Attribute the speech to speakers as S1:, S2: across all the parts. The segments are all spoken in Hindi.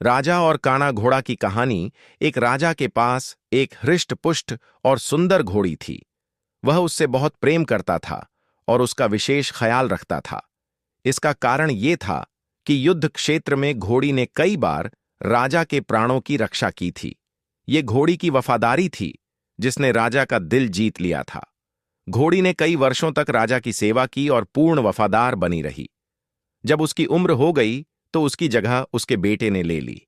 S1: राजा और काना घोड़ा की कहानी। एक राजा के पास एक हृष्ट-पुष्ट और सुंदर घोड़ी थी। वह उससे बहुत प्रेम करता था और उसका विशेष ख्याल रखता था। इसका कारण ये था कि युद्ध क्षेत्र में घोड़ी ने कई बार राजा के प्राणों की रक्षा की थी। ये घोड़ी की वफादारी थी जिसने राजा का दिल जीत लिया था। घोड़ी ने कई वर्षों तक राजा की सेवा की और पूर्ण वफादार बनी रही। जब उसकी उम्र हो गई तो उसकी जगह उसके बेटे ने ले ली।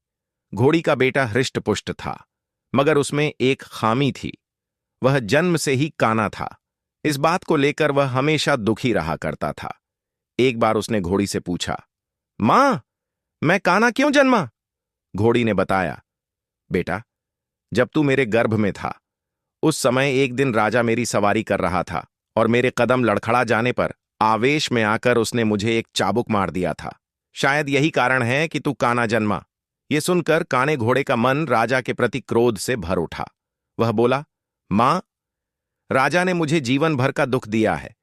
S1: घोड़ी का बेटा हृष्ट-पुष्ट था, मगर उसमें एक खामी थी। वह जन्म से ही काना था। इस बात को लेकर वह हमेशा दुखी रहा करता था। एक बार उसने घोड़ी से पूछा, मां, मैं काना क्यों जन्मा? घोड़ी ने बताया, बेटा, जब तू मेरे गर्भ में था उस समय एक दिन राजा मेरी सवारी कर रहा था और मेरे कदम लड़खड़ा जाने पर आवेश में आकर उसने मुझे एक चाबुक मार दिया था। शायद यही कारण है कि तू काना जन्मा। ये सुनकर काने घोड़े का मन राजा के प्रति क्रोध से भर उठा। वह बोला, मां, राजा ने मुझे जीवन भर का दुख दिया है,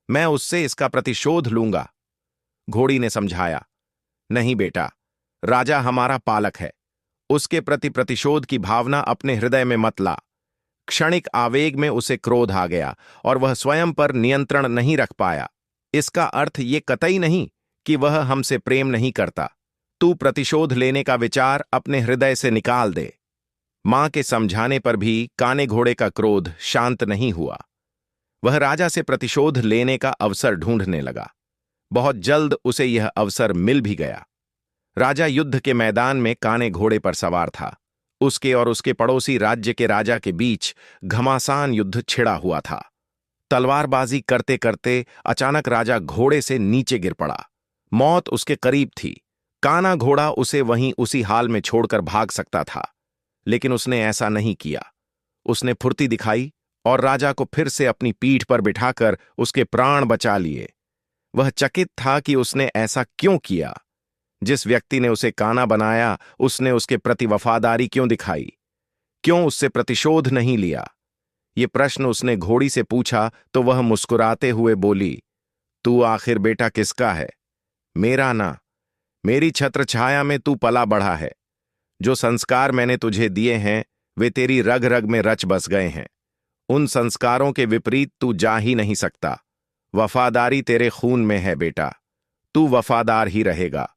S1: मैं उससे इसका प्रतिशोध लूंगा। घोड़ी ने समझाया, नहीं बेटा, राजा हमारा पालक है, उसके प्रति प्रतिशोध की भावना अपने हृदय में मत ला। क्षणिक आवेग में उसे क्रोध आ गया और वह स्वयं पर नियंत्रण नहीं रख पाया। इसका अर्थ ये कतई नहीं कि वह हमसे प्रेम नहीं करता। तू प्रतिशोध लेने का विचार अपने हृदय से निकाल दे। मां के समझाने पर भी काने घोड़े का क्रोध शांत नहीं हुआ। वह राजा से प्रतिशोध लेने का अवसर ढूंढने लगा। बहुत जल्द उसे यह अवसर मिल भी गया। राजा युद्ध के मैदान में काने घोड़े पर सवार था। उसके और उसके पड़ोसी राज्य के राजा के बीच घमासान युद्ध छिड़ा हुआ था। तलवारबाजी करते करते अचानक राजा घोड़े से नीचे गिर पड़ा। मौत उसके करीब थी। काना घोड़ा उसे वहीं उसी हाल में छोड़कर भाग सकता था, लेकिन उसने ऐसा नहीं किया। उसने फुर्ती दिखाई और राजा को फिर से अपनी पीठ पर बिठाकर उसके प्राण बचा लिए। वह चकित था कि उसने ऐसा क्यों किया। जिस व्यक्ति ने उसे काना बनाया उसने उसके प्रति वफादारी क्यों दिखाई? क्यों उससे प्रतिशोध नहीं लिया? ये प्रश्न उसने घोड़ी से पूछा तो वह मुस्कुराते हुए बोली, तू आखिर बेटा किसका है? मेरा ना। मेरी छत्र छाया में तू पला बढ़ा है। जो संस्कार मैंने तुझे दिए हैं वे तेरी रग रग में रच बस गए हैं। उन संस्कारों के विपरीत तू जा ही नहीं सकता। वफादारी तेरे खून में है बेटा, तू वफादार ही रहेगा।